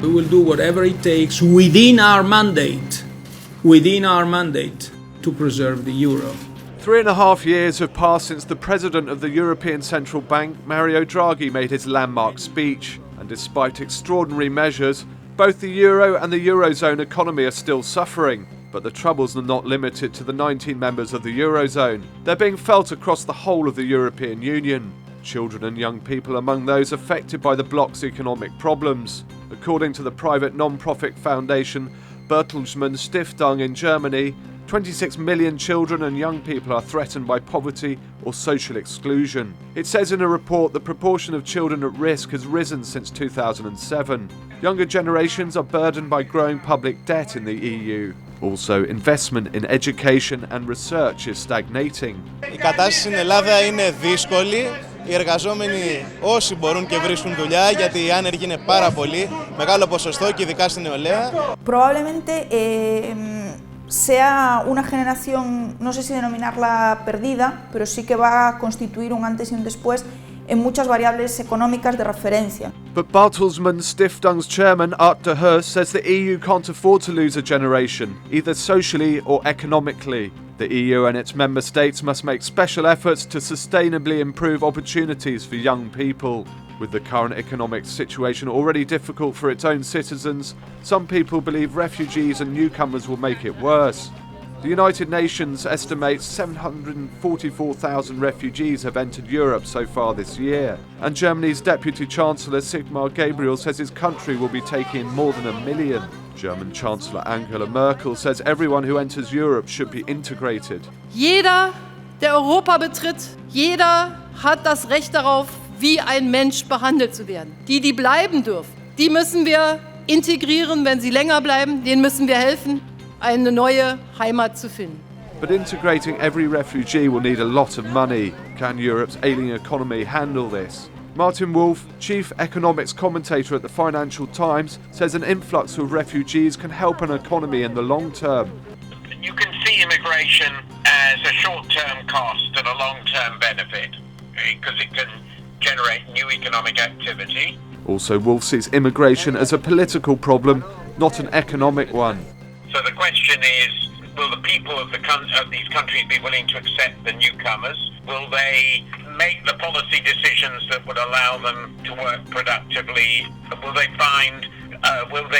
We will do whatever it takes within our mandate to preserve the euro. 3.5 years have passed since the president of the European Central Bank, Mario Draghi, made his landmark speech. And despite extraordinary measures, both the euro and the Eurozone economy are still suffering. But the troubles are not limited to the 19 members of the Eurozone. They're being felt across the whole of the European Union. Children and young people among those affected by the bloc's economic problems. According to the private non-profit foundation Bertelsmann Stiftung in Germany, 26 million children and young people are threatened by poverty or social exclusion. It says in a report the proportion of children at risk has risen since 2007. Younger generations are burdened by growing public debt in the EU. Also, investment in education and research is stagnating. Η κατάσταση στην Ελλάδα είναι δύσκολη. Οι εργαζόμενοι όσοι μπορούν και βρίσκουν δουλειά, γιατί οι άνεργοι είναι πάρα πολύ, μεγάλο ποσοστό και ειδικά στην νεολαία. Probablemente sea una generación, no sé si denominarla perdida, pero sí que va a constituir un antes y un después en muchas variables económicas de referencia. But Bertelsmann Stiftung's chairman Art de Heer says the EU can't afford to lose a generation, either socially or economically. The EU and its member states must make special efforts to sustainably improve opportunities for young people. With the current economic situation already difficult for its own citizens, some people believe refugees and newcomers will make it worse. The United Nations estimates 744,000 refugees have entered Europe so far this year, and Germany's Deputy Chancellor Sigmar Gabriel says his country will be taking in more than 1 million. German Chancellor Angela Merkel says everyone who enters Europe should be integrated. Jeder, der Europa betritt, jeder hat das Recht darauf, wie ein Mensch behandelt zu werden. Die bleiben dürfen, die müssen wir integrieren, wenn sie länger bleiben, denen müssen wir helfen, eine neue Heimat zu finden. But integrating every refugee will need a lot of money. Can Europe's ailing economy handle this? Martin Wolf, chief economics commentator at the Financial Times, says an influx of refugees can help an economy in the long term. You can see immigration as a short-term cost and a long-term benefit because it can generate new economic activity. Also, Wolf sees immigration as a political problem, not an economic one. So the question is, will the people of these countries be willing to accept the newcomers? Will they make the policy decisions that would allow them to work productively? Will they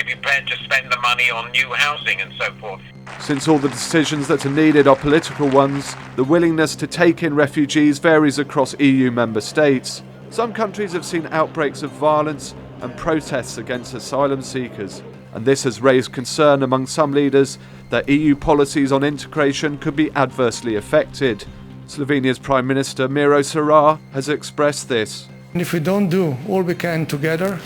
be prepared to spend the money on new housing and so forth? Since all the decisions that are needed are political ones, the willingness to take in refugees varies across EU member states. Some countries have seen outbreaks of violence and protests against asylum seekers, and this has raised concern among some leaders that EU policies on integration could be adversely affected. Slovenia's Prime Minister Miro Cerar has expressed this. And if we don't do all we can together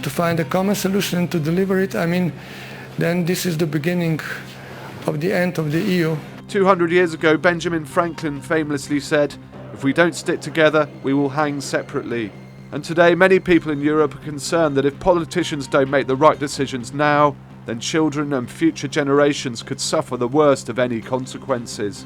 to find a common solution and to deliver it, then this is the beginning of the end of the EU. 200 years ago, Benjamin Franklin famously said, "If we don't stick together, we will hang separately." And today, many people in Europe are concerned that if politicians don't make the right decisions now, then children and future generations could suffer the worst of any consequences.